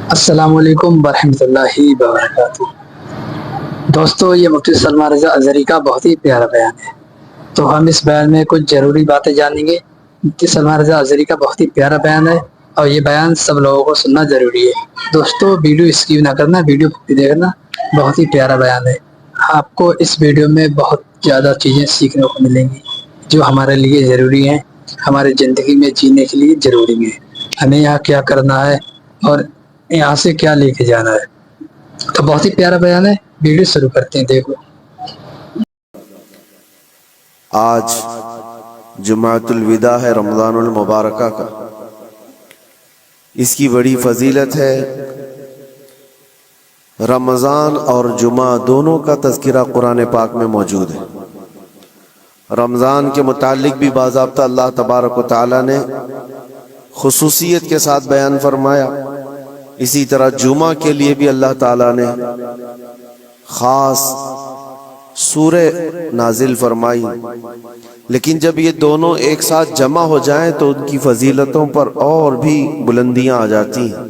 السلام علیکم ورحمۃ اللہ وبرکاتہ۔ دوستو، یہ مفتی سلمان رضا ازہری کا بہت ہی پیارا بیان ہے، تو ہم اس بیان میں کچھ ضروری باتیں جانیں گے۔ مفتی سلمان رضا ازہری کا بہت ہی پیارا بیان ہے اور یہ بیان سب لوگوں کو سننا ضروری ہے۔ دوستو، ویڈیو اسکپ نہ کرنا، ویڈیو دیکھنا، بہت ہی پیارا بیان ہے۔ آپ کو اس ویڈیو میں بہت زیادہ چیزیں سیکھنے کو ملیں گی جو ہمارے لیے ضروری ہیں، ہماری زندگی میں جینے کے لیے ضروری ہے۔ ہمیں یہاں کیا کرنا ہے اور یہاں سے کیا لے کے جانا ہے، تو بہت ہی پیارا بیان ہے۔ ویڈیو شروع کرتے ہیں، دیکھو۔ آج جمعۃ الوداع ہے رمضان المبارکہ کا۔ اس کی بڑی فضیلت ہے۔ رمضان اور جمعہ دونوں کا تذکرہ قرآن پاک میں موجود ہے۔ رمضان کے متعلق بھی باضابطہ اللہ تبارک و تعالی نے خصوصیت کے ساتھ بیان فرمایا، اسی طرح جمعہ کے لیے بھی اللہ تعالی نے خاص سورہ نازل فرمائی۔ لیکن جب یہ دونوں ایک ساتھ جمع ہو جائیں تو ان کی فضیلتوں پر اور بھی بلندیاں آ جاتی ہیں۔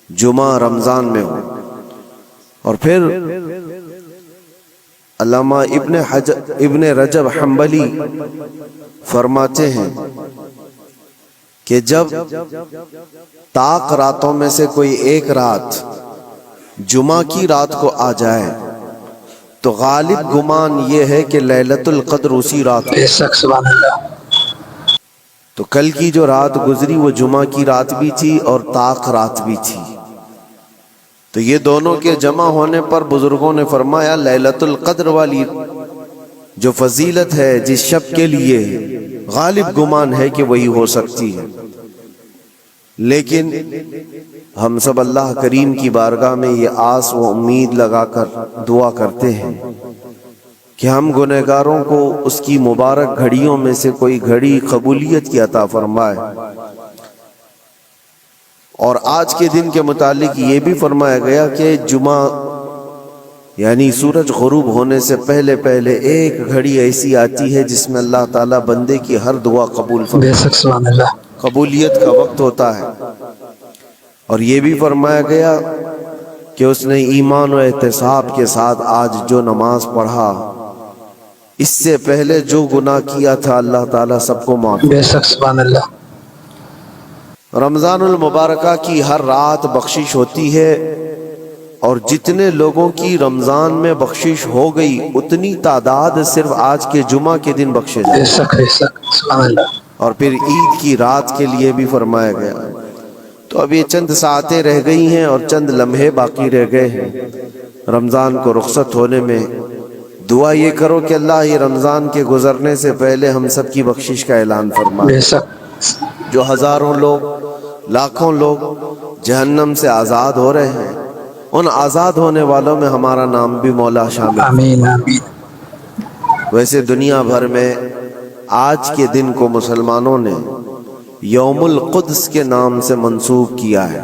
جمعہ رمضان میں ہو، اور پھر علامہ ابن رجب حنبلی فرماتے ہیں کہ جب طاق راتوں میں سے کوئی ایک رات جمعہ کی رات کو آ جائے تو غالب گمان یہ ہے کہ لیلۃ القدر اسی رات کو۔ بے شک، سبحان اللہ۔ تو کل کی جو رات گزری وہ جمعہ کی رات بھی تھی اور طاق رات بھی تھی، تو یہ دونوں کے جمع ہونے پر بزرگوں نے فرمایا لیلۃ القدر والی جو فضیلت ہے جس شب کے لیے غالب گمان ہے کہ وہی ہو سکتی ہے۔ لیکن ہم سب اللہ کریم کی بارگاہ میں یہ آس و امید لگا کر دعا کرتے ہیں کہ ہم گنہگاروں کو اس کی مبارک گھڑیوں میں سے کوئی گھڑی قبولیت کی عطا فرمائے۔ اور آج کے دن کے متعلق یہ بھی فرمایا گیا کہ جمعہ یعنی سورج غروب ہونے سے پہلے پہلے ایک گھڑی ایسی آتی ہے جس میں اللہ تعالیٰ بندے کی ہر دعا قبول بے فرمائے، شک، سبحان اللہ۔ قبولیت کا وقت ہوتا ہے۔ اور یہ بھی فرمایا گیا کہ اس نے ایمان و احتساب کے ساتھ آج جو نماز پڑھا، اس سے پہلے جو گناہ کیا تھا اللہ تعالیٰ سب کو معاف۔ بے شک، سبحان اللہ۔ رمضان المبارکہ کی ہر رات بخشش ہوتی ہے، اور جتنے لوگوں کی رمضان میں بخشش ہو گئی اتنی تعداد صرف آج کے جمعہ کے دن بخشے بے جائے۔ شک، بے شک، سبحان اللہ۔ اور پھر عید کی رات کے لیے بھی فرمایا گیا۔ تو اب یہ چند ساعتیں رہ گئی ہیں اور چند لمحے باقی رہ گئے ہیں رمضان کو رخصت ہونے میں۔ دعا یہ کرو کہ اللہ یہ رمضان کے گزرنے سے پہلے ہم سب کی بخشش کا اعلان فرمائے۔ بے شک، جو ہزاروں لوگ، لاکھوں لوگ جہنم سے آزاد ہو رہے ہیں، ان آزاد ہونے والوں میں ہمارا نام بھی مولا شامل۔ آمین آمین۔ ویسے دنیا بھر میں آج کے دن کو مسلمانوں نے یوم القدس کے نام سے منسوب کیا ہے۔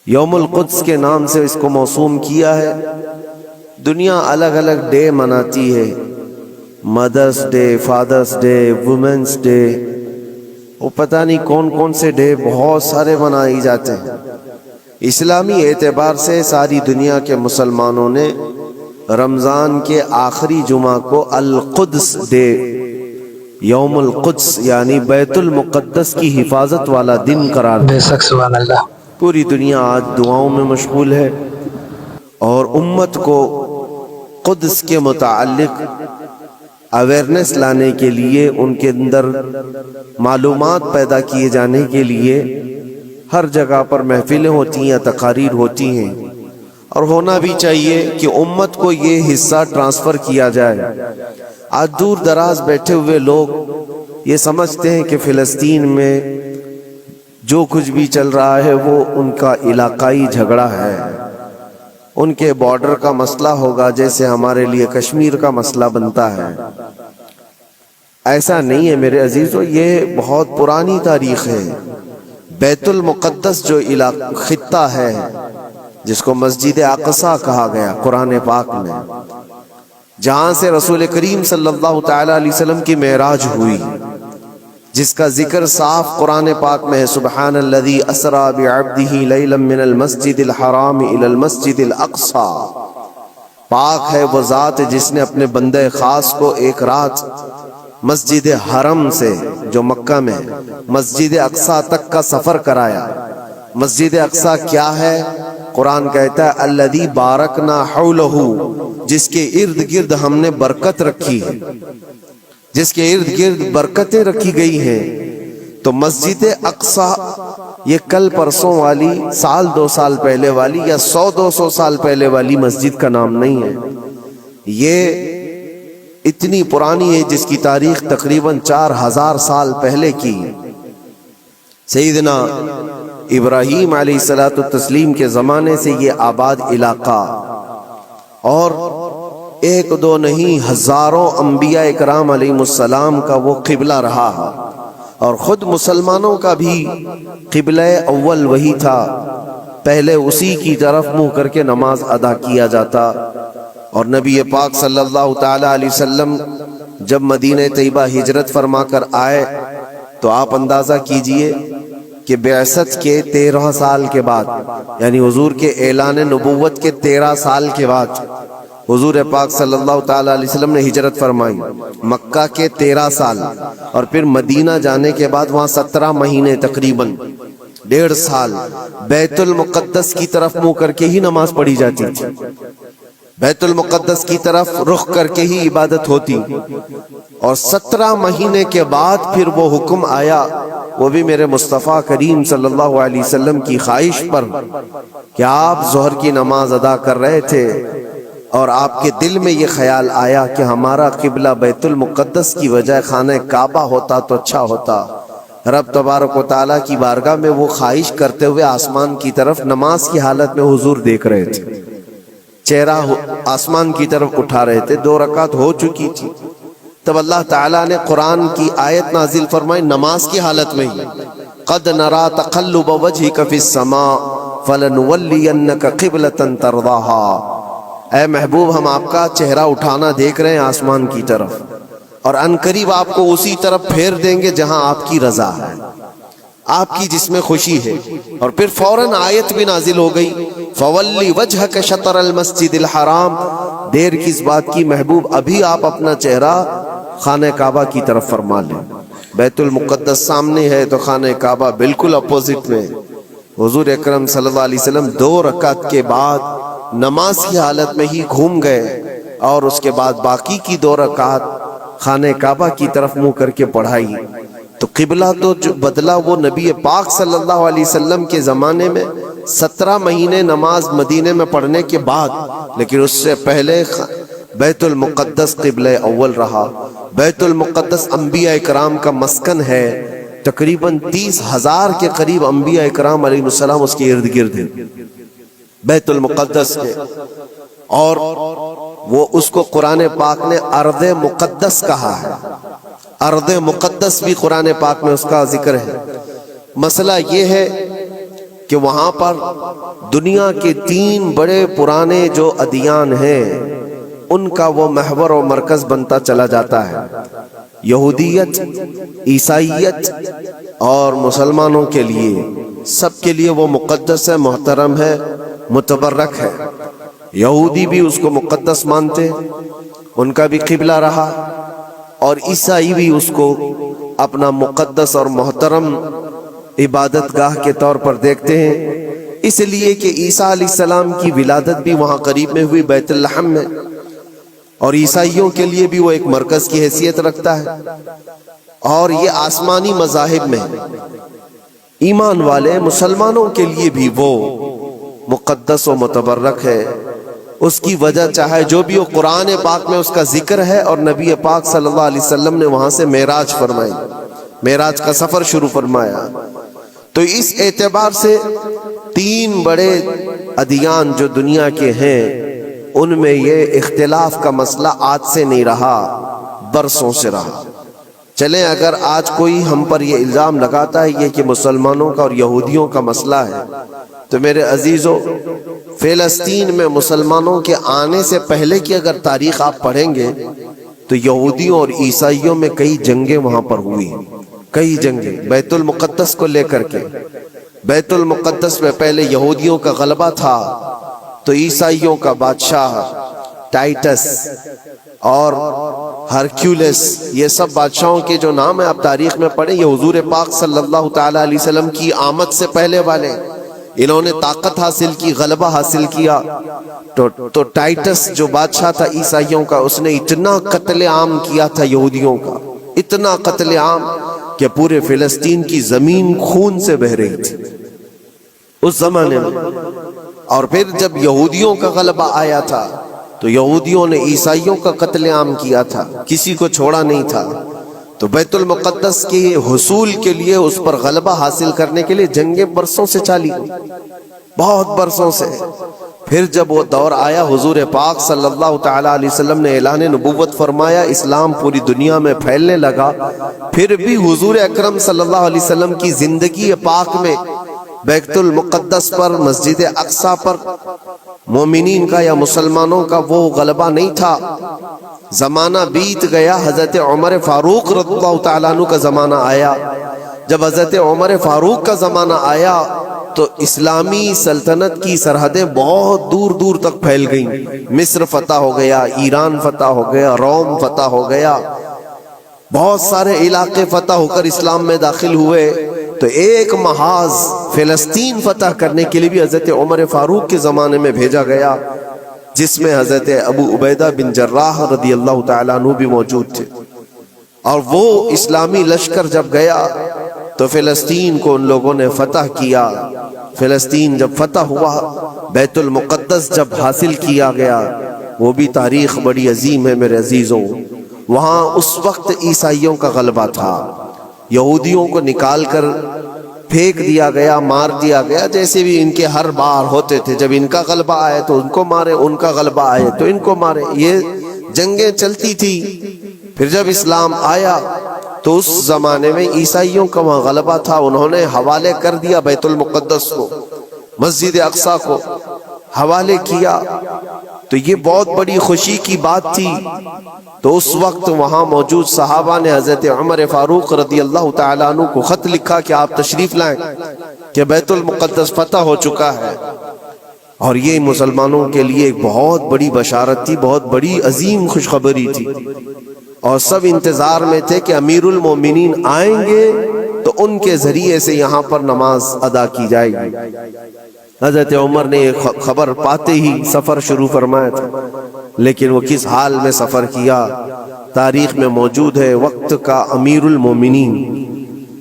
یوم القدس کے نام سے اس کو موسوم کیا ہے۔ دنیا الگ الگ ڈے مناتی ہے، mother's day, father's day, women's day, وہ پتہ نہیں کون کون سے ڈے بہت سارے منائے جاتے ہیں۔ اسلامی اعتبار سے ساری دنیا کے مسلمانوں نے رمضان کے آخری جمعہ کو القدس ڈے، یوم القدس یعنی بیت المقدس کی حفاظت والا دن قرار دیا۔ بے شک، سبحان اللہ۔ پوری دنیا آج دعاؤں میں مشغول ہے اور امت کو قدس کے متعلق اویئرنیس لانے کے لیے، ان کے اندر معلومات پیدا کیے جانے کے لیے ہر جگہ پر محفلیں ہوتی ہیں، تقاریر ہوتی ہیں، اور ہونا بھی چاہیے کہ امت کو یہ حصہ ٹرانسفر کیا جائے۔ آج دور دراز بیٹھے ہوئے لوگ یہ سمجھتے ہیں کہ فلسطین میں جو کچھ بھی چل رہا ہے وہ ان کا علاقائی جھگڑا ہے، ان کے بارڈر کا مسئلہ ہوگا جیسے ہمارے لیے کشمیر کا مسئلہ بنتا ہے۔ ایسا نہیں ہے میرے عزیزو، یہ بہت پرانی تاریخ ہے۔ بیت المقدس جو خطہ ہے جس کو مسجد اقصی کہا گیا قرآن پاک میں، جہاں سے رسول کریم صلی اللہ تعالی علیہ وسلم کی معراج ہوئی، جس کا ذکر صاف قرآن پاک میں ہے، سبحان الذی اسری بعبدہ لیلا من المسجد الحرام الی المسجد الاقصی، پاک ہے وہ ذات جس نے اپنے بندے خاص کو ایک رات مسجد حرم سے جو مکہ میں ہے مسجد اقصی تک کا سفر کرایا۔ مسجد اقصی کیا ہے؟ قرآن کہتا ہے الذی بارکنا حولہ، جس کے ارد گرد ہم نے برکت رکھی ہے، جس کے ارد گرد برکتیں رکھی گئی ہیں۔ تو مسجد اقصی یہ کل پرسوں والی، سال دو سال پہلے والی یا 100-200 سال پہلے والی مسجد کا نام نہیں ہے، یہ اتنی پرانی ہے جس کی تاریخ تقریباً 4000 سال پہلے کی ہے۔ سیدنا ابراہیم علیہ الصلوۃ والتسلیم کے زمانے سے یہ آباد علاقہ، اور ایک دو نہیں ہزاروں انبیاء اکرام علیہ السلام کا وہ قبلہ رہا ہے، اور خود مسلمانوں کا بھی قبلہ اول وہی تھا، پہلے اسی کی طرف منہ کر کے نماز ادا کیا جاتا۔ اور نبی پاک صلی اللہ تعالی علیہ وسلم جب مدینہ طیبہ ہجرت فرما کر آئے تو آپ اندازہ کیجئے کہ بعثت کے 13 سال کے بعد، یعنی حضور کے اعلان نبوت کے 13 سال کے بعد حضور پاک صلی اللہ تعالی علیہ وسلم نے ہجرت فرمائی، مکہ کے 13 سال، اور پھر مدینہ جانے کے بعد وہاں 17 مہینے تقریباً 1.5 سال بیت المقدس کی طرف منہ کر کے ہی نماز پڑھی جاتی تھی، بیت المقدس کی طرف رخ کر کے ہی عبادت ہوتی۔ اور 17 مہینے کے بعد پھر وہ حکم آیا، وہ بھی میرے مصطفیٰ کریم صلی اللہ علیہ وسلم کی خواہش پر، کہ آپ ظہر کی نماز ادا کر رہے تھے اور آپ کے دل میں یہ خیال آیا کہ ہمارا قبلہ بیت المقدس کی وجہ خانہ کعبہ ہوتا تو اچھا ہوتا۔ رب تبارک و تعالیٰ کی بارگاہ میں وہ خواہش کرتے ہوئے آسمان کی طرف نماز کی حالت میں حضور دیکھ رہے تھے، چہرہ آسمان کی طرف اٹھا رہے تھے، 2 رکعت ہو چکی تھی، تب اللہ تعالیٰ نے قرآن کی آیت نازل فرمائی نماز کی حالت میں ہی، قد نرا تقلب وجہک فی السماء فلنولینک قبلۃ ترضاها، اے محبوب ہم آپ کا چہرہ اٹھانا دیکھ رہے ہیں آسمان کی طرف، اور عنقریب آپ کو اسی طرف پھیر دیں گے جہاں آپ کی رضا ہے، آپ کی جس میں خوشی ہے۔ اور پھر فوراً آیت بھی نازل ہو گئی فولی وجہک شطر المسجد الحرام، دیر کس بات کی محبوب، ابھی آپ اپنا چہرہ خانہ کعبہ کی طرف فرما لیں، بیت المقدس سامنے ہے تو خانہ کعبہ بالکل اپوزٹ میں۔ حضور اکرم صلی اللہ علیہ وسلم 2 رکعت کے بعد نماز کی حالت میں ہی گھوم گئے، اور اس کے بعد باقی کی 2 رکعت خانہ کعبہ کی طرف منہ کر کے پڑھائی۔ تو قبلہ تو جو بدلا وہ نبی پاک صلی اللہ علیہ وسلم کے زمانے میں 17 مہینے نماز مدینے میں پڑھنے کے بعد، لیکن اس سے پہلے بیت المقدس قبلہ اول رہا۔ بیت المقدس انبیاء اکرام کا مسکن ہے، تقریباً 30,000 کے قریب انبیاء اکرام علیہ السلام اس کے ارد گرد ہیں بیت المقدس کے، اور وہ اس کو قرآن پاک نے ارض مقدس کہا ہے، ارض مقدس بھی قرآن پاک میں اس کا ذکر ہے۔ مسئلہ یہ ہے کہ وہاں پر دنیا کے 3 بڑے پرانے جو ادیان ہیں ان کا وہ محور و مرکز بنتا چلا جاتا ہے، یہودیت، عیسائیت اور مسلمانوں کے لیے، سب کے لیے وہ مقدس ہے، محترم ہے، متبرک ہے۔ یہودی بھی اس کو مقدس مانتے، ان کا بھی قبلہ رہا، اور عیسائی بھی اس کو اپنا مقدس اور محترم عبادت گاہ کے طور پر دیکھتے ہیں، اس لیے کہ عیسیٰ علیہ السلام کی ولادت بھی وہاں قریب میں ہوئی بیت لحم میں، اور عیسائیوں کے لیے بھی وہ ایک مرکز کی حیثیت رکھتا ہے۔ اور یہ آسمانی مذاہب میں ایمان والے مسلمانوں کے لیے بھی وہ مقدس و متبرک ہے، اس کی وجہ چاہے جو بھی ہو، قرآن پاک میں اس کا ذکر ہے، اور نبی پاک صلی اللہ علیہ وسلم نے وہاں سے معراج فرمائی، معراج کا سفر شروع فرمایا۔ تو اس اعتبار سے 3 بڑے ادیان جو دنیا کے ہیں ان میں یہ اختلاف کا مسئلہ آج سے نہیں رہا، برسوں سے رہا۔ چلیں اگر آج کوئی ہم پر یہ الزام لگاتا ہے یہ کہ مسلمانوں کا اور یہودیوں کا مسئلہ ہے، تو میرے عزیزو، فلسطین میں مسلمانوں کے آنے سے پہلے کی اگر تاریخ آپ پڑھیں گے تو یہودیوں اور عیسائیوں میں کئی جنگیں وہاں پر ہوئی، کئی جنگیں بیت المقدس کو لے کر کے. بیت المقدس میں پہلے یہودیوں کا غلبہ تھا تو عیسائیوں کا بادشاہ ٹائٹس اور ہرکیولس، یہ سب بادشاہوں کے جو نام ہیں آپ تاریخ میں پڑھیں، یہ حضور پاک صلی اللہ تعالی علیہ وسلم کی آمد سے پہلے والے. انہوں نے طاقت حاصل کی، غلبہ حاصل کیا. تو ٹائٹس جو بادشاہ تھا عیسائیوں کا، اس نے اتنا قتل عام کیا تھا یہودیوں کا، اتنا قتل عام کہ پورے فلسطین کی زمین خون سے بہہ رہی تھی اس زمانے میں. اور پھر جب یہودیوں کا غلبہ آیا تھا تو یہودیوں نے عیسائیوں کا قتل عام کیا تھا، کسی کو چھوڑا نہیں تھا. تو بیت المقدس کے حصول کے لیے، اس پر غلبہ حاصل کرنے کے لیے جنگیں برسوں سے چلی، بہت برسوں سے. پھر جب وہ دور آیا، حضور پاک صلی اللہ تعالی علیہ وسلم نے اعلان نبوت فرمایا، اسلام پوری دنیا میں پھیلنے لگا. پھر بھی حضور اکرم صلی اللہ علیہ وسلم کی زندگی پاک میں بیت المقدس پر، مسجد اقصی پر مومنین کا یا مسلمانوں کا وہ غلبہ نہیں تھا. زمانہ بیت گیا، حضرت عمر فاروق رضی اللہ تعالیٰ عنہ کا زمانہ آیا. جب حضرت عمر فاروق کا زمانہ آیا تو اسلامی سلطنت کی سرحدیں بہت دور دور تک پھیل گئیں. مصر فتح ہو گیا، ایران فتح ہو گیا، روم فتح ہو گیا، بہت سارے علاقے فتح ہو کر اسلام میں داخل ہوئے. تو ایک محاذ فلسطین فتح کرنے کے لیے بھی حضرت عمر فاروق کے زمانے میں بھیجا گیا، جس میں حضرت ابو عبیدہ بن جراح رضی اللہ تعالیٰ عنہ بھی موجود تھے. اور وہ اسلامی لشکر جب گیا تو فلسطین کو ان لوگوں نے فتح کیا. فلسطین جب فتح ہوا، بیت المقدس جب حاصل کیا گیا، وہ بھی تاریخ بڑی عظیم ہے میرے عزیزوں. وہاں اس وقت عیسائیوں کا غلبہ تھا، یہودیوں کو نکال کر پھینک دیا گیا، مار دیا گیا، جیسے بھی ان کے ہر بار ہوتے تھے. جب ان کا غلبہ آئے تو ان کو مارے، ان کا غلبہ آئے تو ان کو مارے. یہ جنگیں چلتی تھی. پھر جب اسلام آیا تو اس زمانے میں عیسائیوں کا وہاں غلبہ تھا، انہوں نے حوالے کر دیا بیت المقدس کو، مسجد اقصی کو حوالے کیا. تو یہ بہت بڑی خوشی کی بات تھی. تو اس وقت وہاں موجود صحابہ نے حضرت عمر فاروق رضی اللہ تعالیٰ عنہ کو خط لکھا کہ آپ تشریف لائیں کہ بیت المقدس فتح ہو چکا ہے. اور یہ مسلمانوں کے لیے ایک بہت بڑی بشارت تھی، بہت بڑی عظیم خوشخبری تھی. اور سب انتظار میں تھے کہ امیر المومنین آئیں گے تو ان کے ذریعے سے یہاں پر نماز ادا کی جائے گی. حضرت عمر نے خبر پاتے ہی سفر شروع فرمایا تھا، لیکن وہ کس حال میں سفر کیا تاریخ میں موجود ہے. وقت کا امیر المومنین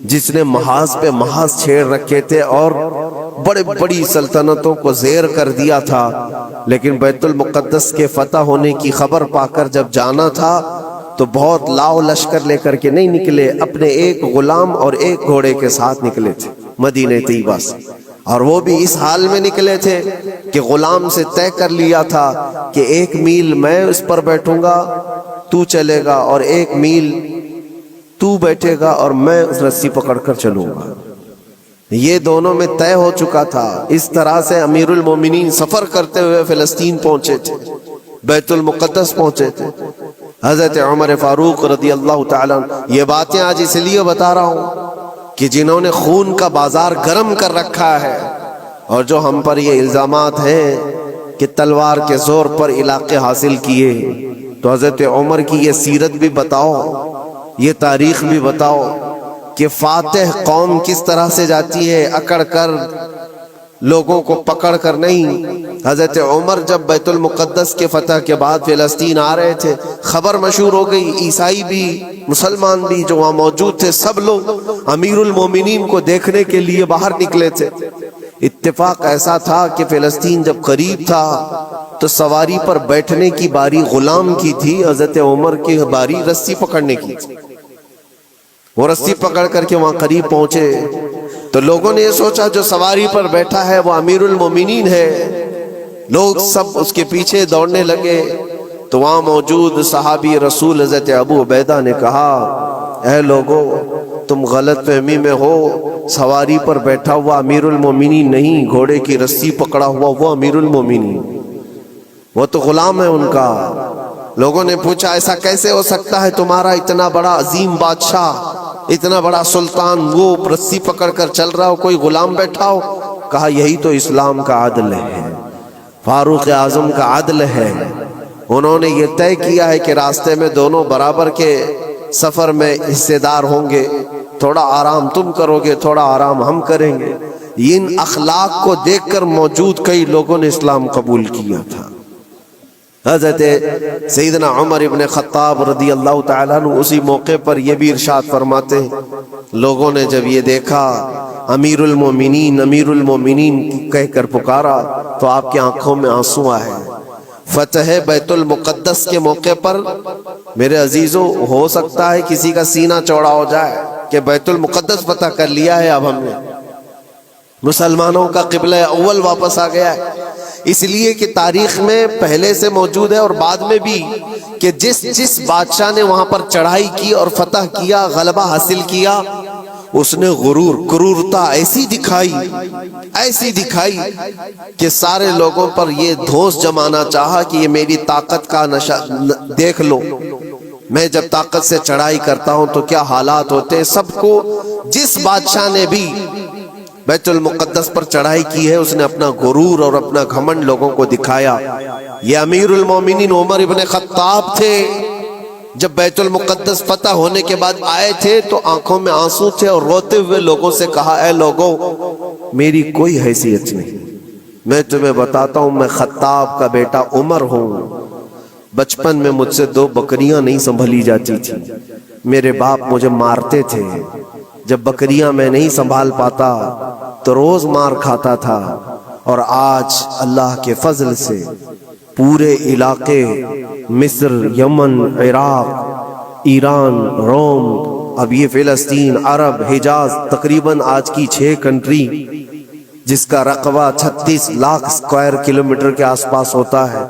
جس نے محاذ پہ محاذ چھیڑ رکھے تھے اور بڑے بڑی سلطنتوں کو زیر کر دیا تھا، لیکن بیت المقدس کے فتح ہونے کی خبر پا کر جب جانا تھا تو بہت لاؤ لشکر لے کر کے نہیں نکلے، اپنے ایک غلام اور ایک گھوڑے کے ساتھ نکلے تھے مدینہ طیبہ سے. اور وہ بھی اس حال میں نکلے تھے کہ غلام سے طے کر لیا تھا کہ 1 میل میں اس پر بیٹھوں گا، تو چلے گا، اور 1 میل تو بیٹھے گا اور میں اس رسی پکڑ کر چلوں گا. یہ دونوں میں طے ہو چکا تھا. اس طرح سے امیر المومنین سفر کرتے ہوئے فلسطین پہنچے تھے، بیت المقدس پہنچے تھے. حضرت عمر فاروق رضی اللہ تعالیٰ عنہ، یہ باتیں آج اس لیے بتا رہا ہوں کہ جنہوں نے خون کا بازار گرم کر رکھا ہے اور جو ہم پر یہ الزامات ہیں کہ تلوار کے زور پر علاقے حاصل کیے، تو حضرت عمر کی یہ سیرت بھی بتاؤ، یہ تاریخ بھی بتاؤ کہ فاتح قوم کس طرح سے جاتی ہے، اکڑ کر، لوگوں کو پکڑ کر نہیں. حضرت عمر جب بیت المقدس کے فتح کے بعد فلسطین آ رہے تھے، خبر مشہور ہو گئی، عیسائی بھی مسلمان بھی جو وہاں موجود تھے سب لوگ امیر المومنین کو دیکھنے کے لیے باہر نکلے تھے. اتفاق ایسا تھا کہ فلسطین جب قریب تھا تو سواری پر بیٹھنے کی باری غلام کی تھی، حضرت عمر کی باری رسی پکڑنے کی تھی. وہ رسی پکڑ کر کے وہاں قریب پہنچے تو لوگوں نے یہ سوچا جو سواری پر بیٹھا ہے وہ امیر المومنین ہے. لوگ سب اس کے پیچھے دوڑنے لگے تو وہاں موجود صحابی رسول حضرت ابو عبیدہ نے کہا، اے لوگو تم غلط فہمی میں ہو، سواری پر بیٹھا ہوا امیر المومنین نہیں، گھوڑے کی رسی پکڑا ہوا وہ امیر المومنین، وہ تو غلام ہے ان کا. لوگوں نے پوچھا ایسا کیسے ہو سکتا ہے، تمہارا اتنا بڑا عظیم بادشاہ اتنا بڑا سلطان وہ رسی پکڑ کر چل رہا ہو, کوئی غلام بیٹھا ہو. کہا یہی تو اسلام کا عدل ہے, فاروق اعظم کا عدل ہے. انہوں نے یہ طے کیا ہے کہ راستے میں دونوں برابر کے سفر میں حصے دار ہوں گے, تھوڑا آرام تم کرو گے, تھوڑا آرام ہم کریں گے. ان اخلاق کو دیکھ کر موجود کئی لوگوں نے اسلام قبول کیا تھا. حضرت سیدنا عمر ابن خطاب رضی اللہ تعالیٰ عنہ اسی موقع پر یہ بھی ارشاد فرماتے ہیں, لوگوں نے جب یہ دیکھا امیر المومنین امیر المومنین کہہ کر پکارا تو آپ کی آنکھوں میں آنسو آئے. فتح بیت المقدس کے موقع پر میرے عزیزوں ہو سکتا ہے کسی کا سینہ چوڑا ہو جائے کہ بیت المقدس فتح کر لیا ہے, اب ہم نے مسلمانوں کا قبلہ اول واپس آ گیا ہے. اس لیے کہ تاریخ میں پہلے سے موجود ہے اور بعد میں بھی کہ جس بادشاہ نے وہاں پر چڑھائی کی اور فتح کیا, غلبہ حاصل کیا, اس نے کرورتا ایسی دکھائی کہ سارے لوگوں پر یہ دھوس جمانا چاہا کہ یہ میری طاقت کا نشہ دیکھ لو, میں جب طاقت سے چڑھائی کرتا ہوں تو کیا حالات ہوتے ہیں. سب کو جس بادشاہ نے بھی بیت المقدس پر چڑھائی کی ہے اس نے اپنا غرور اور اپنا گھمنڈ لوگوں کو دکھایا. یہ امیر المومنین عمر ابن خطاب تھے, جب بیت المقدس فتح ہونے کے بعد آئے تھے تو آنکھوں میں آنسو تھے اور روتے ہوئے لوگوں سے کہا, اے لوگوں میری کوئی حیثیت نہیں, میں تمہیں بتاتا ہوں میں خطاب کا بیٹا عمر ہوں. بچپن میں مجھ سے 2 بکریاں نہیں سنبھلی جاتی تھی, میرے باپ مجھے مارتے تھے, جب بکریاں میں نہیں سنبھال پاتا تو روز مار کھاتا تھا. اور آج اللہ کے فضل سے پورے علاقے مصر, یمن, عراق, ایران, روم, اب یہ فلسطین, عرب, حجاز, تقریباً آج کی 6 کنٹری جس کا رقبہ 36 لاکھ اسکوائر کلومیٹر کے آس پاس ہوتا ہے.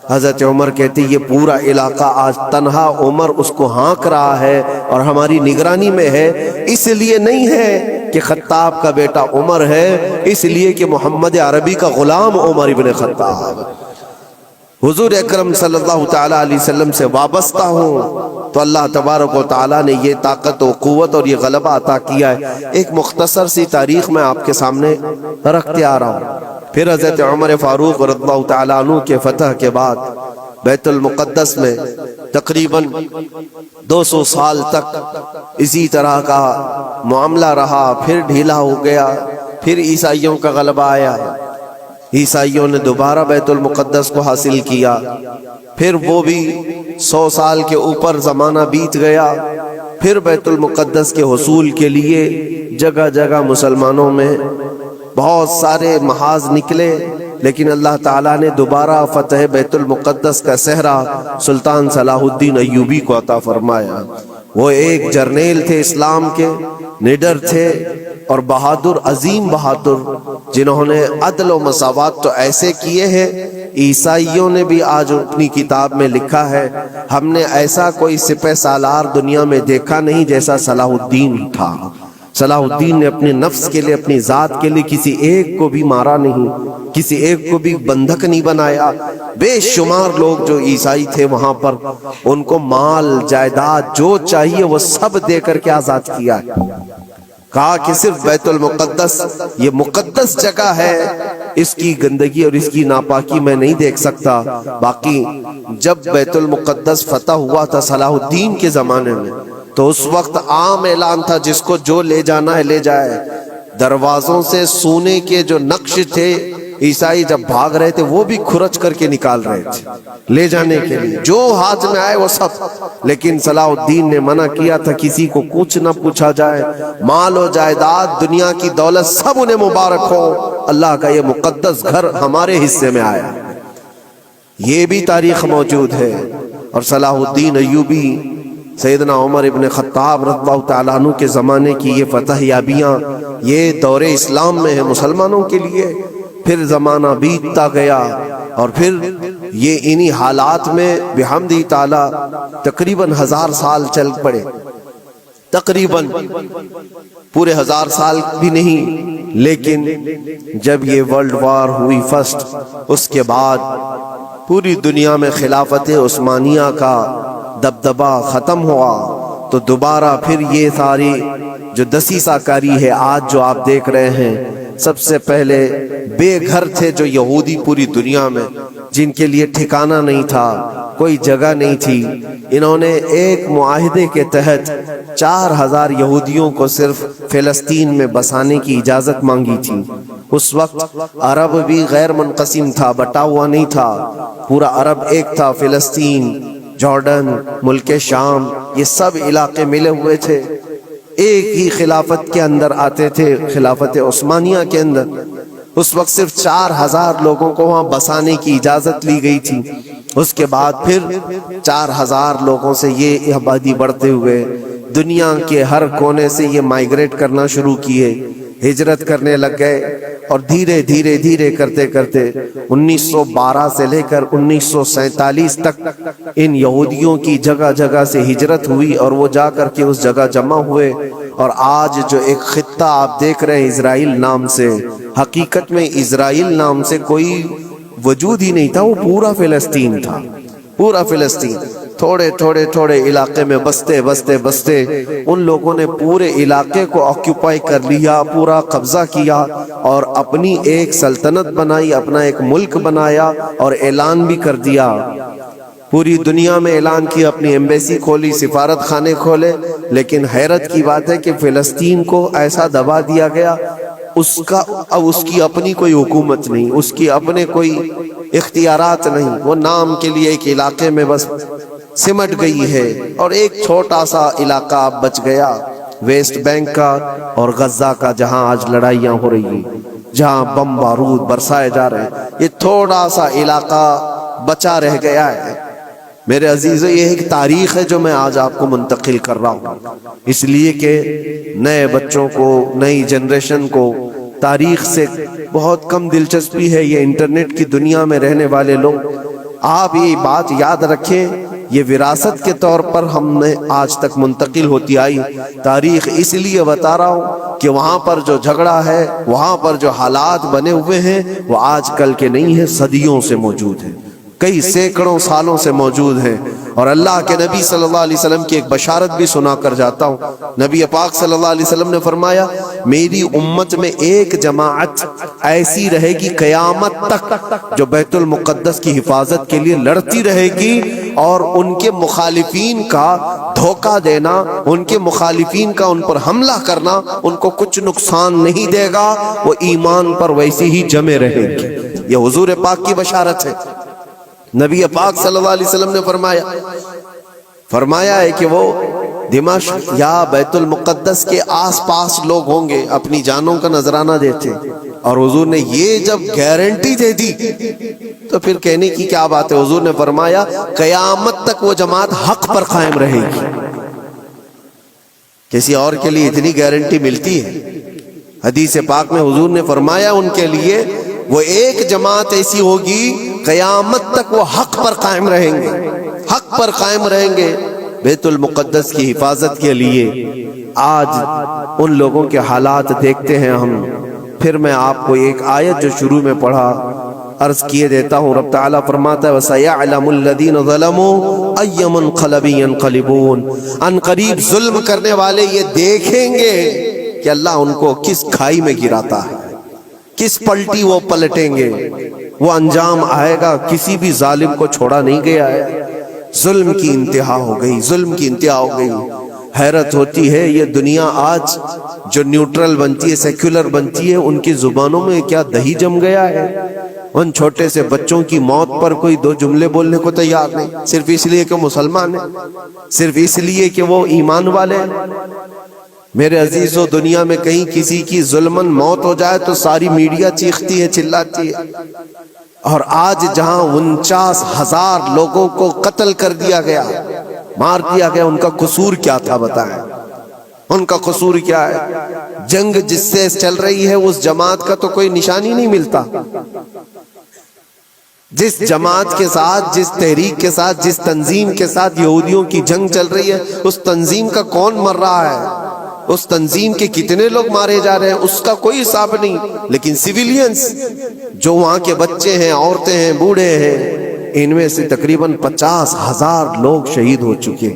حضرت عمر کہتے یہ پورا علاقہ آج تنہا عمر اس کو ہانک رہا ہے اور ہماری نگرانی میں ہے. اس لیے نہیں ہے کہ خطاب کا بیٹا عمر ہے, اس لیے کہ محمد عربی کا غلام عمر ابن خطاب حضور اکرم صلی اللہ تعالیٰ علیہ وسلم سے وابستہ ہوں تو اللہ تبارک و تعالیٰ نے یہ طاقت و قوت اور یہ غلبہ عطا کیا ہے. ایک مختصر سی تاریخ میں آپ کے سامنے رکھتے آ رہا ہوں. پھر حضرت عمر فاروق رضی اللہ تعالیٰ عنہ کے فتح کے بعد بیت المقدس میں تقریباً 200 سال تک اسی طرح کا معاملہ رہا. پھر ڈھیلا ہو گیا, پھر عیسائیوں کا غلبہ آیا, عیسائیوں نے دوبارہ بیت المقدس کو حاصل کیا. پھر وہ بھی 100 سال کے اوپر زمانہ بیت گیا. پھر بیت المقدس کے حصول کے لیے جگہ جگہ مسلمانوں میں بہت سارے محاذ نکلے, لیکن اللہ تعالیٰ نے دوبارہ فتح بیت المقدس کا صحرا سلطان صلاح الدین ایوبی کو عطا فرمایا. وہ ایک جرنیل تھے اسلام کے, نڈر تھے اور بہادر, عظیم بہادر, جنہوں نے عدل و مساوات تو ایسے کیے ہیں. عیسائیوں نے بھی آج اپنی کتاب میں لکھا ہے ہم نے ایسا کوئی سپہ سالار دنیا میں دیکھا نہیں جیسا صلاح الدین تھا. صلاح الدین نے اپنے نفس کے لیے, اپنی ذات کے لیے کسی ایک کو بھی مارا نہیں, کسی ایک کو بھی بندھک نہیں بنایا. بے شمار لوگ جو عیسائی تھے وہاں پر ان کو مال جائیداد جو چاہیے وہ سب دے کر کے آزاد کیا ہے. کہا کہ صرف بیت المقدس یہ مقدس جگہ ہے, اس کی گندگی اور اس کی ناپاکی میں نہیں دیکھ سکتا. باقی جب بیت المقدس فتح ہوا تھا صلاح الدین کے زمانے میں تو اس وقت عام اعلان تھا جس کو جو لے جانا ہے لے جائے. دروازوں سے سونے کے جو نقش تھے عیسائی جب بھاگ رہے تھے وہ بھی کھرچ کر کے نکال رہے تھے لے جانے کے لیے, جو ہاتھ میں آئے وہ سب. لیکن صلاح الدین نے منع کیا تھا کسی کو کچھ نہ پوچھا جائے, مال و جائیداد دنیا کی دولت سب انہیں مبارک ہو, اللہ کا یہ مقدس گھر ہمارے حصے میں آیا. یہ بھی تاریخ موجود ہے. اور صلاح الدین ایوبی سیدنا عمر ابن خطاب رضی اللہ تعالیٰ عنہ کے زمانے کی یہ فتح یابیاں یہ دور اسلام میں ہے مسلمانوں کے لیے. پھر زمانہ بیتتا گیا اور پھر یہ انہی حالات میں بحمدہ تعالیٰ تقریباً 1000 سال چل پڑے. تقریباً پورے 1000 سال بھی نہیں, لیکن جب یہ ورلڈ وار ہوئی فرسٹ, اس کے بعد پوری دنیا میں خلافت عثمانیہ کا دبدبہ ختم ہوا تو دوبارہ پھر یہ ساری جو دسیسہ کاری ہے آج جو آپ دیکھ رہے ہیں، سب سے پہلے بے گھر تھے جو یہودی پوری دنیا میں، جن کے لیے ٹھکانہ نہیں تھا، کوئی جگہ نہیں تھی، انہوں نے ایک معاہدے کے تحت 4000 یہودیوں کو صرف فلسطین میں بسانے کی اجازت مانگی تھی۔ اس وقت عرب بھی غیر منقسم تھا، بٹا ہوا نہیں تھا، پورا عرب ایک تھا، فلسطین، جارڈن، ملک شام، یہ سب علاقے ملے ہوئے تھے، ایک ہی خلافت کے اندر آتے تھے، خلافت عثمانیہ کے اندر۔ اس وقت صرف 4000 لوگوں کو وہاں بسانے کی اجازت لی گئی تھی۔ اس کے بعد پھر 4000 لوگوں سے یہ آبادی بڑھتے ہوئے دنیا کے ہر کونے سے یہ مائیگریٹ کرنا شروع کیے، ہجرت کرنے لگ گئے، اور دھیرے دھیرے دھیرے کرتے کرتے 1912 سے لے کر 1947 تک ان یہودیوں کی جگہ جگہ سے ہجرت ہوئی، اور وہ جا کر کے اس جگہ جمع ہوئے، اور آج جو ایک خطہ آپ دیکھ رہے ہیں اسرائیل نام سے، حقیقت میں اسرائیل نام سے کوئی وجود ہی نہیں تھا، وہ پورا فلسطین تھا، پورا فلسطین۔ تھوڑے تھوڑے تھوڑے علاقے میں بستے بستے بستے ان لوگوں نے پورے علاقے کو آکیوپائی کر لیا، پورا قبضہ کیا، اور اپنی ایک سلطنت بنائی، اپنا ایک ملک بنایا، اور اعلان بھی کر دیا، پوری دنیا میں اعلان کیا، اپنی ایمبیسی کھولی، سفارت خانے کھولے۔ لیکن حیرت کی بات ہے کہ فلسطین کو ایسا دبا دیا گیا، اب اس کی اپنی کوئی حکومت نہیں، اس کی اپنے کوئی اختیارات نہیں، وہ نام کے لیے ایک علاقے میں بس سمٹ گئی ہے، اور ایک چھوٹا سا علاقہ اب بچ گیا ویسٹ بینک کا اور غزہ کا، جہاں آج لڑائیاں ہو رہی ہیں، جہاں بم بارود برسائے جا رہے ہیں، یہ تھوڑا سا علاقہ بچا رہ گیا ہے۔ میرے عزیزو، یہ ایک تاریخ ہے جو میں آج آپ کو منتقل کر رہا ہوں، اس لیے کہ نئے بچوں کو، نئی جنریشن کو تاریخ سے بہت کم دلچسپی ہے۔ یہ انٹرنیٹ کی دنیا میں رہنے والے لوگ، آپ یہ بات یاد رکھیں، یہ وراثت کے طور پر ہم نے آج تک منتقل ہوتی آئی تاریخ۔ اس لیے بتا رہا ہوں کہ وہاں پر جو جھگڑا ہے، وہاں پر جو حالات بنے ہوئے ہیں، وہ آج کل کے نہیں ہیں، صدیوں سے موجود ہیں، کئی سینکڑوں سالوں سے موجود ہیں۔ اور اللہ کے نبی صلی اللہ علیہ وسلم کی ایک بشارت بھی سنا کر جاتا ہوں۔ نبی پاک صلی اللہ علیہ وسلم نے فرمایا، میری امت میں ایک جماعت ایسی رہے گی قیامت تک جو بیت المقدس کی حفاظت کے لیے لڑتی رہے گی، اور ان کے مخالفین کا دھوکہ دینا، ان کے مخالفین کا ان پر حملہ کرنا ان کو کچھ نقصان نہیں دے گا، وہ ایمان پر ویسی ہی جمے رہے گی۔ یہ حضور پاک کی بشارت ہے۔ نبی پاک صلی اللہ علیہ وسلم نے فرمایا ہے کہ وہ دمشق یا بیت المقدس کے آس پاس لوگ ہوں گے، اپنی جانوں کا نذرانہ دیتے، اور حضور نے یہ جب گارنٹی دے دی تو پھر کہنے کی کیا بات ہے۔ حضور نے فرمایا قیامت تک وہ جماعت حق پر قائم رہے گی۔ کسی اور کے لیے اتنی گارنٹی ملتی ہے؟ حدیث پاک میں حضور نے فرمایا ان کے لیے وہ ایک جماعت ایسی ہوگی قیامت تک وہ حق پر قائم رہیں گے، حق پر قائم رہیں گے بیت المقدس کی حفاظت کے لیے۔ آج ان لوگوں کے حالات دیکھتے ہیں ہم۔ پھر میں آپ کو ایک آیت جو شروع میں پڑھا عرض کیے دیتا ہوں۔ رب تعالیٰ فرماتا ہے وَسَيَعْلَمُ الَّذِينَ ظَلَمُوا أَيَّ مُنْقَلَبٍ يَنْقَلِبُونَ، ان قریب ظلم کرنے والے یہ دیکھیں گے کہ اللہ ان کو کس کھائی میں گراتا ہے، کس پلٹی وہ پلٹیں گے، وہ انجام آئے گا۔ کسی بھی ظالم کو چھوڑا نہیں گیا ہے، ظلم کی انتہا ہو گئی، ظلم کی انتہا ہو گئی۔ حیرت ہوتی ہے یہ دنیا آج جو نیوٹرل بنتی ہے، سیکولر بنتی ہے، ان کی زبانوں میں کیا دہی جم گیا ہے۔ ان چھوٹے سے بچوں کی موت پر کوئی دو جملے بولنے کو تیار نہیں، صرف اس لیے کہ مسلمان ہیں، صرف اس لیے کہ وہ ایمان والے ہیں۔ میرے عزیزو، دنیا میں کہیں کسی کی ظلمن موت ہو جائے تو ساری میڈیا چیختی ہے، چلاتی ہے۔ اور آج جہاں 49,000 لوگوں کو قتل کر دیا گیا، مار دیا گیا، ان کا قصور کیا تھا بتائیں؟ ان کا قصور کیا ہے؟ جنگ جس سے چل رہی ہے اس جماعت کا تو کوئی نشانی نہیں ملتا۔ جس جماعت کے ساتھ، جس تحریک کے ساتھ، جس تنظیم کے ساتھ یہودیوں کی جنگ چل رہی ہے، اس تنظیم کا کون مر رہا ہے، اس تنظیم کے کتنے لوگ مارے جا رہے ہیں، اس کا کوئی حساب نہیں۔ لیکن سیویلینز جو وہاں کے بچے ہیں، عورتیں ہیں، بوڑھے ہیں، ان میں سے تقریباً 50,000 لوگ شہید ہو چکے۔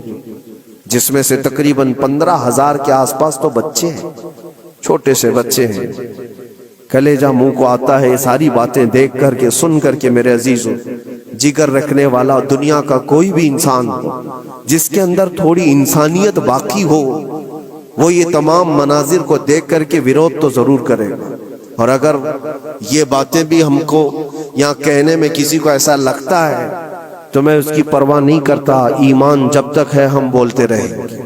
جس میں سے تقریباً 15,000 کے آس پاس تو بچے ہیں، چھوٹے سے بچے ہیں۔ کلیجہ منہ کو آتا ہے یہ ساری باتیں دیکھ کر کے، سن کر کے میرے عزیزوں۔ جگر رکھنے والا دنیا کا کوئی بھی انسان ہو جس کے اندر تھوڑی انسانیت باقی ہو، وہ یہ تمام مناظر کو دیکھ کر کے ویرودھ تو ضرور کرے گا۔ اور اگر یہ باتیں بھی ہم کو یہاں کہنے میں کسی کو ایسا لگتا ہے تو میں اس کی پرواہ نہیں کرتا، ایمان جب تک ہے ہم بولتے رہیں گے۔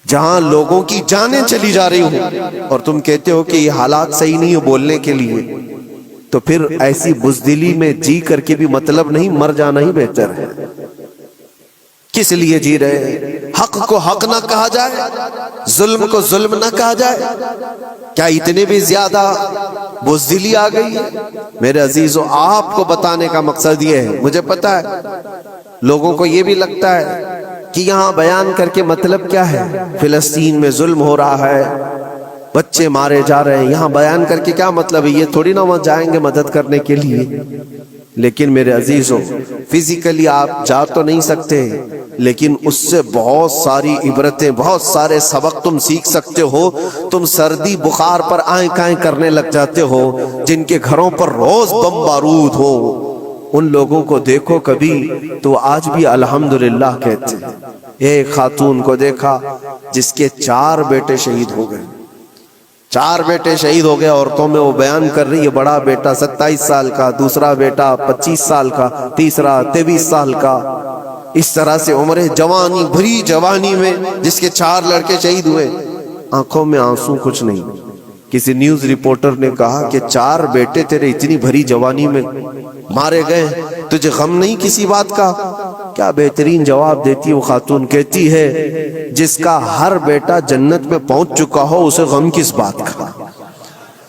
جہاں لوگوں کی جانیں چلی جا رہی ہوں اور تم کہتے ہو کہ یہ حالات صحیح نہیں ہو بولنے کے لیے، تو پھر ایسی بزدلی میں جی کر کے بھی مطلب نہیں، مر جانا ہی بہتر ہے۔ کس لیے جی رہے ہیں؟ حق کو حق نہ کہا جائے، ظلم کو ظلم نہ کہا جائے؟ کیا اتنے بھی زیادہ بزدلی آ گئی ہے؟ میرے عزیزو، آپ کو بتانے کا مقصد یہ ہے، مجھے پتا ہے لوگوں کو یہ بھی لگتا ہے کہ یہاں بیان کر کے مطلب کیا ہے؟ فلسطین میں ظلم ہو رہا ہے، بچے مارے جا رہے ہیں، یہاں بیان کر کے کیا مطلب ہے؟ یہ تھوڑی نہ وہاں جائیں گے مدد کرنے کے لیے۔ لیکن میرے عزیزوں، فزیکلی آپ جا تو نہیں سکتے، لیکن اس سے بہت ساری عبرتیں، بہت سارے سبق تم سیکھ سکتے ہو۔ تم سردی بخار پر آئیں کائیں کرنے لگ جاتے ہو، جن کے گھروں پر روز بم بارود ہو، ان لوگوں کو دیکھو کبھی تو آج بھی الحمدللہ کہتے ہیں۔ ایک خاتون کو دیکھا جس کے 4 بیٹے شہید ہو گئے، 4 بیٹے شہید ہو گئے۔ عورتوں میں وہ بیان کر رہی ہے، بڑا بیٹا 27 سال کا، دوسرا بیٹا 25 سال کا، تیسرا 23 سال کا۔ اس طرح سے عمر جوانی، بھری جوانی میں جس کے 4 لڑکے شہید ہوئے، آنکھوں میں آنسو کچھ نہیں۔ کسی نیوز رپورٹر نے کہا کہ 4 بیٹے تیرے اتنی بھری جوانی میں مارے گئے، تجھے غم نہیں کسی بات کا؟ کیا بہترین جواب دیتی ہے وہ خاتون، کہتی ہے جس کا ہر بیٹا جنت میں پہنچ چکا ہو اسے غم کس بات کا؟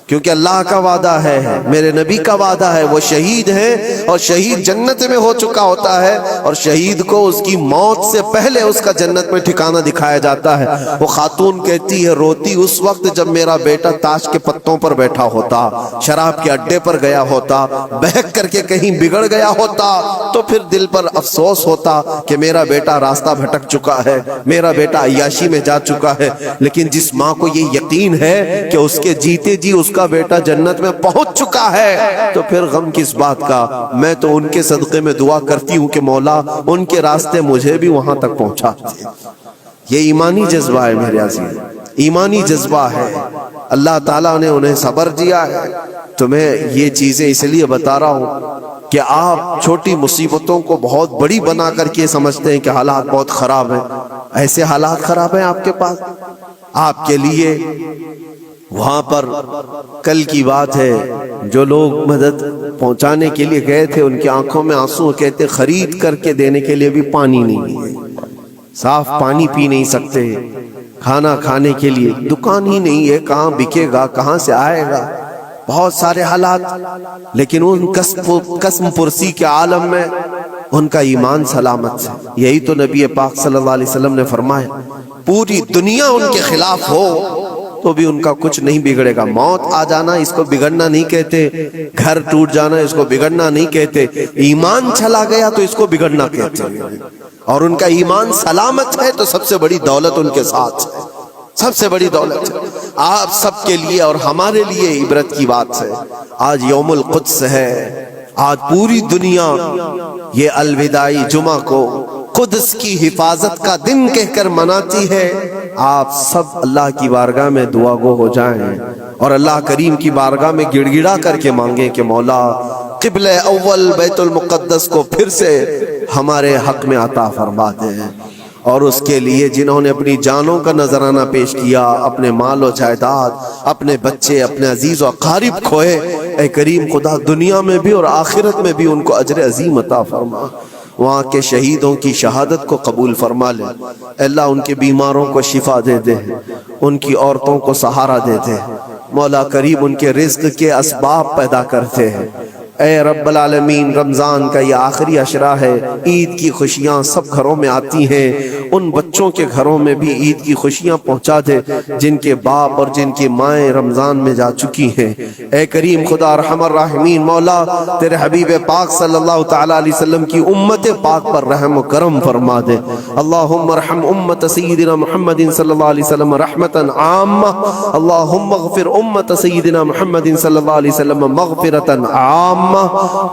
کیونکہ اللہ کا وعدہ ہے، میرے نبی کا وعدہ ہے، وہ شہید ہے اور شہید جنت میں ہو چکا ہوتا ہے، اور شہید کو اس کی موت سے پہلے اس کا جنت میں ٹھکانہ دکھایا جاتا ہے۔ وہ خاتون کہتی ہے روتی اس وقت جب میرا بیٹا تاش کے پتوں پر بیٹھا ہوتا، شراب کے اڈے پر گیا ہوتا، بہک کر کے کہیں بگڑ گیا ہوتا، تو پھر دل پر افسوس ہوتا کہ میرا بیٹا راستہ بھٹک چکا ہے، میرا بیٹا عیاشی میں جا چکا ہے۔ لیکن جس ماں کو یہ یقین ہے کہ اس کے جیتے جی اس کا بیٹا جنت میں پہنچ چکا ہے، تو پھر غم کس بات کا؟ میں تو ان کے صدقے میں دعا کرتی ہوں کہ مولا ان کے راستے مجھے بھی وہاں تک پہنچا دے۔ یہ ایمانی جذبہ ہے میرے عزیز، ایمانی جذبہ ہے۔ اللہ تعالیٰ نے انہیں صبر دیا ہے۔ تو میں یہ چیزیں اس لیے بتا رہا ہوں کہ آپ چھوٹی مصیبتوں کو بہت بڑی بنا کر کے سمجھتے ہیں کہ حالات بہت خراب ہیں۔ ایسے حالات خراب ہیں آپ کے پاس؟ آپ کے لیے وہاں پر کل کی بات ہے، جو لوگ مدد پہنچانے کے لیے گئے تھے ان کی آنکھوں میں آنسو، کہتے خرید کر کے دینے کے لیے بھی پانی نہیں ہے، صاف پانی پی نہیں سکتے، کھانا کھانے کے لیے دکان ہی نہیں ہے، کہاں بکے گا، کہاں سے آئے گا، بہت سارے حالات۔ لیکن ان قسم پرسی کے عالم میں ان کا ایمان سلامت ہے۔ یہی تو نبی پاک صلی اللہ علیہ وسلم نے فرمایا، پوری دنیا ان کے خلاف ہو تو بھی ان کا کچھ نہیں بگڑے گا۔ موت آ جانا اس کو بگڑنا نہیں کہتے، گھر ٹوٹ جانا اس کو بگڑنا نہیں کہتے، ایمان چلا گیا تو اس کو بگڑنا کہتے ہیں۔ اور ان کا ایمان سلامت ہے تو سب سے بڑی دولت ان کے ساتھ ہے، سب سے بڑی دولت ہے۔ آپ سب کے لیے اور ہمارے لیے عبرت کی بات ہے۔ آج یوم القدس ہے، آج پوری دنیا یہ الوداعی جمعہ کو قدس کی حفاظت کا دن کہہ کر مناتی ہے۔ آپ سب اللہ کی بارگاہ میں دعا گو ہو جائیں اور اللہ کریم کی بارگاہ میں گڑ گڑا کر کے مانگیں کہ مولا قبلہ اول بیت المقدس کو پھر سے ہمارے حق میں عطا فرما دیں۔ اور اس کے لیے جنہوں نے اپنی جانوں کا نذرانہ پیش کیا، اپنے مال و جائیداد، اپنے بچے، اپنے عزیز و اقارب کھوئے، اے کریم خدا دنیا میں بھی اور آخرت میں بھی ان کو اجر عظیم عطا فرما۔ وہاں کے شہیدوں کی شہادت کو قبول فرما لے۔ اللہ ان کے بیماروں کو شفا دے دے، ان کی عورتوں کو سہارا دے دے۔ مولا کریم ان کے رزق کے اسباب پیدا کرتے ہیں۔ اے رب العالمین، رمضان کا یہ آخری عشرہ ہے، عید کی خوشیاں سب گھروں میں آتی ہیں، ان بچوں کے گھروں میں بھی عید کی خوشیاں پہنچا دے جن کے باپ اور جن کی مائیں رمضان میں جا چکی ہیں۔ اے کریم خدا ارحم الراحمین، مولا تیرے حبیب پاک صلی اللہ تعالی علیہ وسلم کی امت پاک پر رحم و کرم فرما دے۔ اللہم ارحم امت سیدنا محمد صلی اللہ علیہ وسلم رحمتا عامہ، اللہم اغفر امت سیدنا محمد صلی اللہ علیہ وسلم مغفرتا عامہ،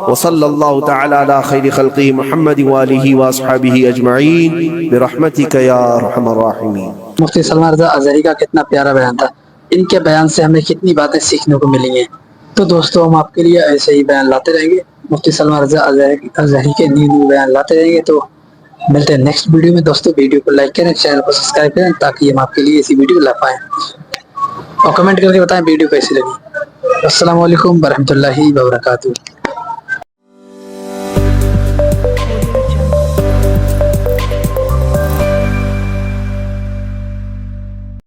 وصلی اللہ تعالی علی خیر خلقہ محمد وآلہ واصحابہ اجمعین برحمتک یا ارحم الراحمین۔ مفتی سلمان رضا اظہری کا کتنا پیارا بیان تھا، ان کے بیان سے ہمیں کتنی باتیں سیکھنے کو ملی ہیں۔ تو دوستوں ہم آپ کے لیے ایسے ہی بیان لاتے رہیں گے، مفتی سلمان رضا اظہری کے نیو بیان لاتے رہیں گے۔ تو ملتے ہیں نیکسٹ ویڈیو میں دوستوں، ویڈیو کو لائک کریں، چینل کو سبسکرائب کریں تاکہ ہم آپ کے لیے ایسی ویڈیو لا پائیں، اور کمنٹ کر کے بتائیں ویڈیو کیسی لگی۔ السلام علیکم ورحمۃ اللہ وبرکاتہ۔